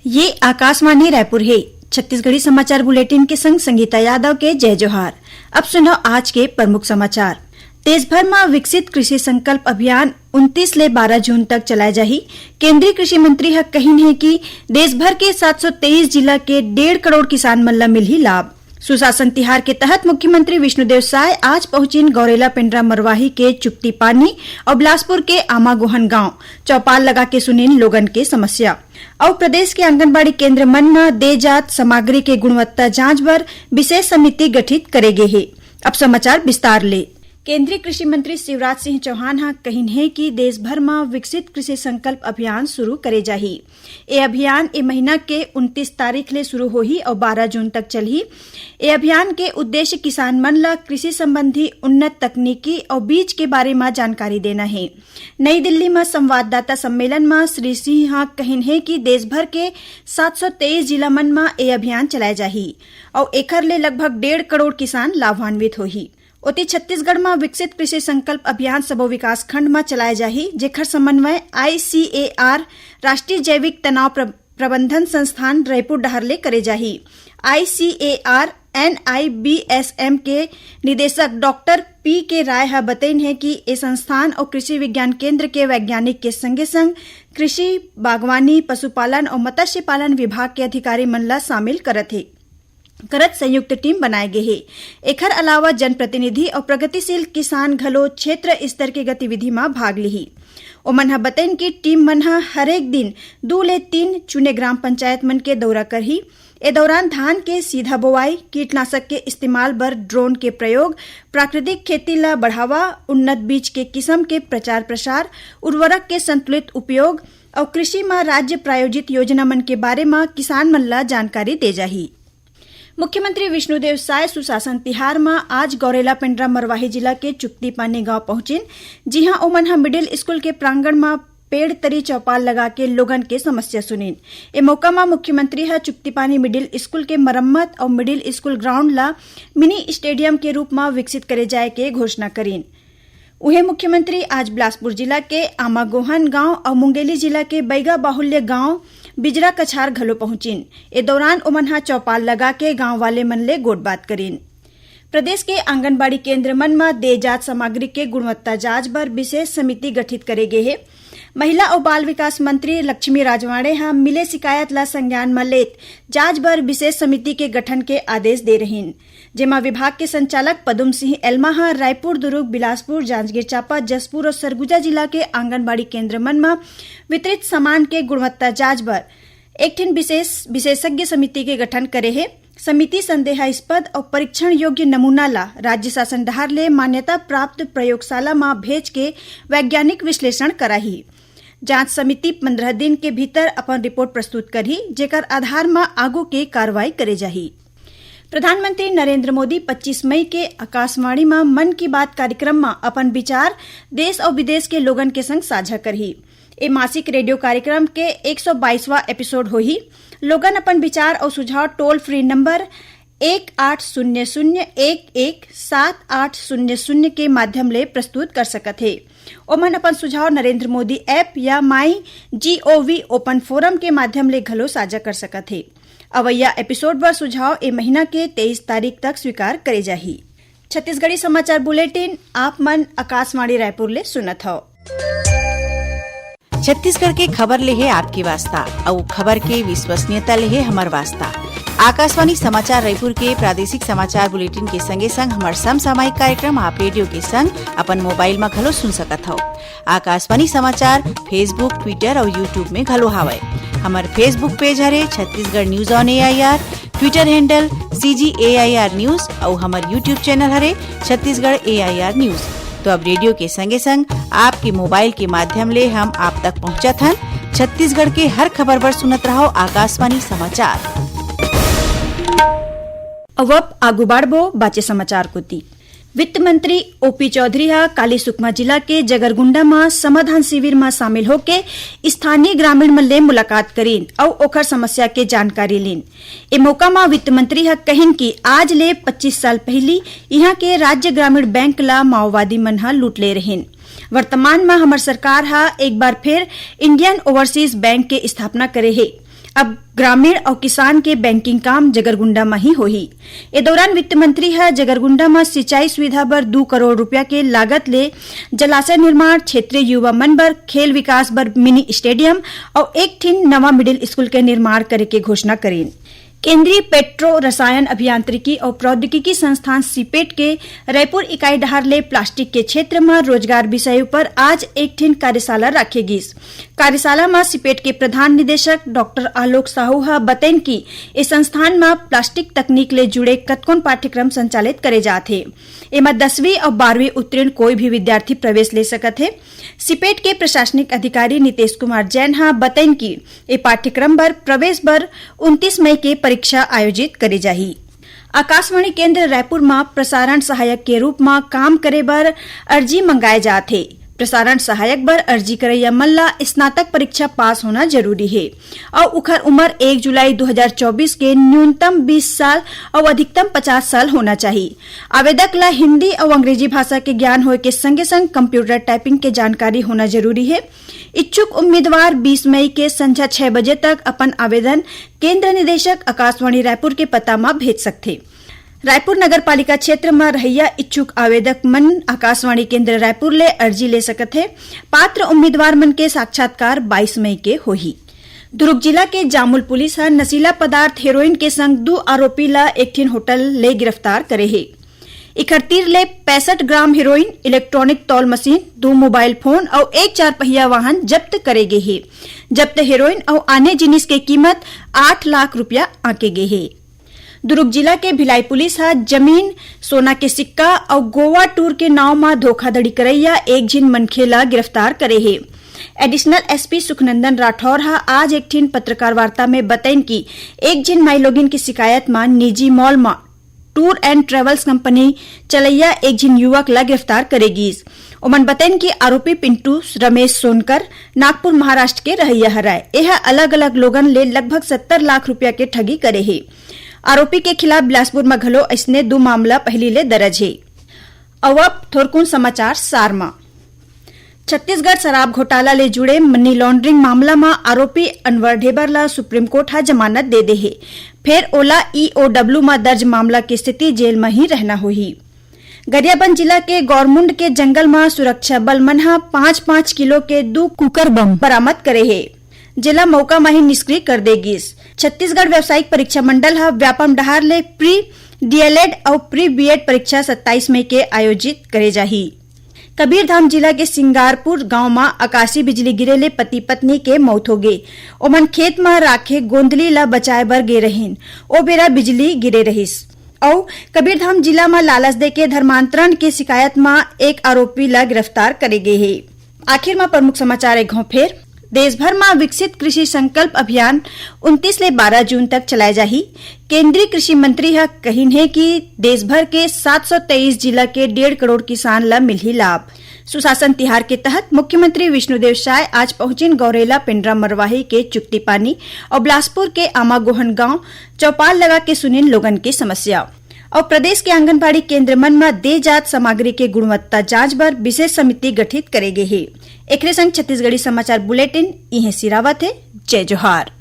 ये आकाशवाणी रायपुर है। छत्तीसगढ़ी समाचार बुलेटिन के संग संगीता यादव के जय जोहार। अब सुनो आज के प्रमुख समाचार। देश भर में विकसित कृषि संकल्प अभियान 29 ले 12 जून तक चलाया जाही। केंद्रीय कृषि मंत्री हक कहिन है कि देश भर के 723 जिला के 1.5 करोड़ किसान मन ला मिलही लाभ। सुशासन तिहार के तहत मुख्यमंत्री विष्णुदेव साय आज पहुंचिन गौरेला पेंड्रा मरवाही के चुप्ती पानी और बिलासपुर के आमागोहन गांव चौपाल लगा के सुनिन लोगन के समस्या। और प्रदेश के आंगनबाड़ी केंद्र मन में दे जात सामग्री के गुणवत्ता जांच बर विशेष समिति गठित करेगे है। अब समाचार विस्तार ले। केंद्रीय कृषि मंत्री शिवराज सिंह चौहान हा कहिन है कि देश भर में विकसित कृषि संकल्प अभियान शुरू करे जाही। ये अभियान ए महीना के 29 तारीख ले शुरू होही और 12 जून तक चलही। ये अभियान के उद्देश्य किसान मन ला कृषि संबंधी उन्नत तकनीकी और बीज के बारे में जानकारी देना है। नई दिल्ली में संवाददाता सम्मेलन में श्री सिंह हा कहिन है कि देश भर के 723 जिला मन में ये अभियान चलाए जाही और एखर ले लगभग 1.5 करोड़ किसान लाभान्वित होही। ओती छत्तीसगढ़ में विकसित कृषि संकल्प अभियान सबो विकास खंड में चलाए जाही, जेकर समन्वय ICAR राष्ट्रीय जैविक तनाव प्रबंधन संस्थान रायपुर डहर ले करे जाही। ICAR NIBSM के निदेशक डॉक्टर P.K. राय हा बतैन है कि ये संस्थान और कृषि विज्ञान केंद्र के वैज्ञानिक के संगे संग कृषि, बागवानी, पशुपालन और मत्स्य पालन विभाग के अधिकारी मन ला शामिल करत संयुक्त टीम बनाए गे हे। एखर अलावा जनप्रतिनिधि और प्रगतिशील किसान घलो क्षेत्र स्तर के गतिविधि में भाग लिही। ओमन हा बतैन कि टीम मन हा हरेक दिन 2 ले 3 चुने ग्राम पंचायत मन के दौरा करही। ए दौरान धान के सीधा बोवाई, कीटनाशक के इस्तेमाल बर ड्रोन के प्रयोग, प्राकृतिक खेती ला बढ़ावा, उन्नत बीज के किस्म के प्रचार प्रसार, उर्वरक के संतुलित उपयोग और कृषि में राज्य प्रायोजित योजना मन के बारे में किसान मन ला जानकारी दे जाही। मुख्यमंत्री विष्णुदेव साय सुशासन तिहार में आज गौरेला पेंड्रा मरवाही जिला के चुप्ती पानी गांव पहुंचिन, जिहां ओमन हा मिडिल स्कूल के प्रांगण में पेड़ तरी चौपाल लगा के लोगन के समस्या सुनिन। ए मौका में मुख्यमंत्री हा चुप्ती पानी मिडिल स्कूल के मरम्मत और मिडिल स्कूल ग्राउंड ला मिनी स्टेडियम के रूप में विकसित करे जाए के घोषणा करीन। उहे मुख्यमंत्री आज बिलासपुर जिला के आमागोहन गांव और मुंगेली जिला के बैगा बाहुल्य गांव बिजरा कछार घलो पहुंचिन। ए दौरान ओमन हा चौपाल लगा के गांव वाले मन ले गोट बात करीन। प्रदेश के आंगनबाड़ी केंद्र मन में दे जात सामग्री के गुणवत्ता जांच बर विशेष समिति गठित करे गे हे। महिला और बाल विकास मंत्री लक्ष्मी राजवाड़े हा मिले शिकायत ला संज्ञान में लेत जांच बर विशेष समिति के गठन के आदेश दे रहीन, जेमा विभाग के संचालक पदुम सिंह एलमा हा रायपुर, दुर्ग, बिलासपुर, जांजगीर चांपा, जसपुर और सरगुजा जिला के आंगनबाड़ी केंद्र मन में वितरित सामान के गुणवत्ता जांच बर एक ठिन विशेषज्ञ समिति के गठन करे है। समिति संदेहास्पद और परीक्षण योग्य नमूना ला राज्य शासन डहर ले मान्यता प्राप्त प्रयोगशाला में भेज के वैज्ञानिक विश्लेषण कराही। जांच समिति 15 दिन के भीतर अपन रिपोर्ट प्रस्तुत करही, जेकर आधार में आगू के कार्रवाई करे जाही। प्रधानमंत्री नरेंद्र मोदी 25 मई के आकाशवाणी में मन की बात कार्यक्रम में अपन विचार देश और विदेश के लोगन के संग साझा करही। ए मासिक रेडियो कार्यक्रम के 122वां एपिसोड होही। लोगन अपन विचार और सुझाव टोल फ्री नंबर 1800117800 के माध्यम ले प्रस्तुत कर सकत है। ओमन अपन सुझाव नरेंद्र मोदी ऐप या MyGOV ओपन फोरम के माध्यम ले घलो साझा कर सकत है। अवैया एपिसोड बर सुझाव ए महीना के 23 तारीख तक स्वीकार करे जाही। छत्तीसगढ़ी समाचार बुलेटिन आप मन आकाशवाणी रायपुर ले सुनत हो। छत्तीसगढ़ के खबर ले है आपकी वास्ता और खबर के विश्वसनीयता ले है हमार वास्ता। आकाशवाणी समाचार रायपुर के प्रादेशिक समाचार बुलेटिन के संगे संग हमार समसामयिक कार्यक्रम आप रेडियो के संग अपन मोबाइल में घलो सुन सकत हो। आकाशवाणी समाचार फेसबुक, ट्विटर और यूट्यूब में घलो हावय। हमार फेसबुक पेज हरे Chhattisgarh news on AIR, Twitter handle CGAIR news और हमार यूट्यूब चैनल हरे छत्तीसगढ़ AIR न्यूज। तो अब रेडियो के संगे संग आपके मोबाइल के माध्यम ले हम आप तक पहुंचत हन। छत्तीसगढ़ के हर खबर पर सुनत रहो आकाशवाणी समाचार। अब आगू बाढ़बो बाचे समाचार कोती। वित्त मंत्री OP चौधरी हा काली सुकमा जिला के जगरगुंडा में समाधान शिविर में शामिल होके स्थानीय ग्रामीण मन ले मुलाकात करीन और ओखर समस्या के जानकारी लीन। ए मौका में वित्त मंत्री हा कहिन कि आज ले 25 साल पहली यहाँ के राज्य ग्रामीण बैंक ला माओवादी मन हा लूट ले रहीन। वर्तमान में हमार सरकार हा एक बार फिर इंडियन ओवरसीज बैंक के स्थापना करे है। अब ग्रामीण और किसान के बैंकिंग काम जगरगुंडा में ही होही। ए दौरान वित्त मंत्री है जगरगुंडा में सिंचाई सुविधा बर 2 करोड़ रुपया के लागत ले जलाशय निर्माण, क्षेत्रीय युवा मन बर खेल विकास बर मिनी स्टेडियम और एक ठिन नवा मिडिल स्कूल के निर्माण करे के घोषणा करेन। केंद्रीय पेट्रो रसायन अभियांत्रिकी और प्रौद्योगिकी संस्थान सीपेट के रायपुर इकाई डहार ले प्लास्टिक के क्षेत्र में रोजगार विषय पर आज एक ठिन कार्यशाला रखेगी। कार्यशाला में सीपेट के प्रधान निदेशक डॉक्टर आलोक साहू हा बतैन की इस संस्थान में प्लास्टिक तकनीक ले जुड़े कतकोन पाठ्यक्रम संचालित करे जाथे। एमा 10वीं और 12वीं उत्तीर्ण कोई भी विद्यार्थी प्रवेश ले सकत है। सीपेट के प्रशासनिक अधिकारी नितेश कुमार जैन हा बतैन की ए पाठ्यक्रम बर प्रवेश बर 29 मई के परीक्षा आयोजित करे जाही। आकाशवाणी केंद्र रायपुर में प्रसारण सहायक के रूप में काम करे बर अर्जी मंगाए जाथे। प्रसारण सहायक बर अर्जी करैया मन ला स्नातक परीक्षा पास होना जरूरी है और उखर उम्र 1 जुलाई 2024 के न्यूनतम 20 साल और अधिकतम 50 साल होना चाहिए। आवेदक ला हिंदी और अंग्रेजी भाषा के ज्ञान होए के संगे संग कंप्यूटर टाइपिंग के जानकारी होना जरूरी है। इच्छुक उम्मीदवार 20 मई के संध्या 6 बजे तक अपन आवेदन केंद्र निदेशक आकाशवाणी रायपुर के पता में भेज सकते। रायपुर नगर पालिका क्षेत्र में रहिया इच्छुक आवेदक मन आकाशवाणी केंद्र रायपुर ले अर्जी ले सकत है। पात्र उम्मीदवार मन के साक्षात्कार 22 मई के होही। दुर्ग जिला के जामुल पुलिस हर नशीला पदार्थ हेरोइन के संग 2 आरोपी ला एक ठिन होटल ले गिरफ्तार करे है। 31 ले 65 ग्राम हेरोइन, इलेक्ट्रॉनिक तौल मशीन, 2 मोबाइल फोन और 1 4 पहिया वाहन जब्त करे गे है। जब्त हेरोइन और अन्य जिनिस के कीमत 8 लाख रुपया आके गे है। दुर्ग जिला के भिलाई पुलिस हा जमीन, सोना के सिक्का और गोवा टूर के नाव में धोखाधड़ी करैया एक जिन मनखे ला गिरफ्तार करे है। एडिशनल एसपी सुखनंदन राठौर हा आज एक ठिन पत्रकार वार्ता में बतैन की एक जिन माइलोगिन की शिकायत में निजी मॉल में टूर एंड ट्रेवल्स कंपनी चलैया एक जिन युवक ला गिरफ्तार करेगी। ओमन बतैन की आरोपी पिंटू रमेश सोनकर नागपुर महाराष्ट्र के रहैया हराय। यह अलग अलग लोगन ले लगभग 70 लाख रुपया के ठगी करे है। आरोपी के खिलाफ बिलासपुर में घलो ऐसने 2 मामला पहली ले दर्ज है। अब थोरकुन समाचार सार में छत्तीसगढ़ शराब घोटाला ले जुड़े मनी लॉन्ड्रिंग मामला में आरोपी अनवर ढेबर ला सुप्रीम कोर्ट हा जमानत दे दे है। फिर ओला ईओडब्ल्यू में दर्ज मामला की स्थिति जेल में ही रहना होही। गरियाबंद जिला के गौरमुंड के जंगल में सुरक्षा बल मन हा 5-5 किलो के 2 कुकर बम बरामद करे है। जिला मौका में ही निष्क्रिय कर देगी। छत्तीसगढ़ व्यावसायिक परीक्षा मंडल हा व्यापम डहार ले प्री डीएलएड और प्री बीएड परीक्षा 27 मई के आयोजित करे जाही। कबीरधाम जिला के सिंगारपुर गांव में आकाशीय बिजली गिरे ले पति पत्नी के मौत हो गए। ओमन खेत में राखे गोंदली ला बचाए बर गे रहीन। ओ बेरा बिजली गिरे रहीस। और कबीरधाम जिला में लालच दे के धर्मांतरण की शिकायत में एक आरोपी ला गिरफ्तार करे गए है। आखिर में प्रमुख समाचार एक घाव फेर देश भर में विकसित कृषि संकल्प अभियान 29 ले 12 जून तक चलाए जाही। केंद्रीय कृषि मंत्री हा कहिन है कि देश भर के 723 जिला के 1.5 करोड़ किसान ला मिलही लाभ। सुशासन तिहार के तहत मुख्यमंत्री विष्णुदेव साय आज पहुंचिन गौरेला पिंडरा मरवाही के चुक्ती पानी और बिलासपुर के आमागोहन गांव चौपाल लगा के सुनिन लोगन की समस्या। और प्रदेश के आंगनबाड़ी केंद्र मन में दे जात सामग्री के गुणवत्ता जांच बर विशेष समिति गठित करे गे है। एकरे संग छत्तीसगढ़ी समाचार बुलेटिन इहे सिरावत है। जय जोहार।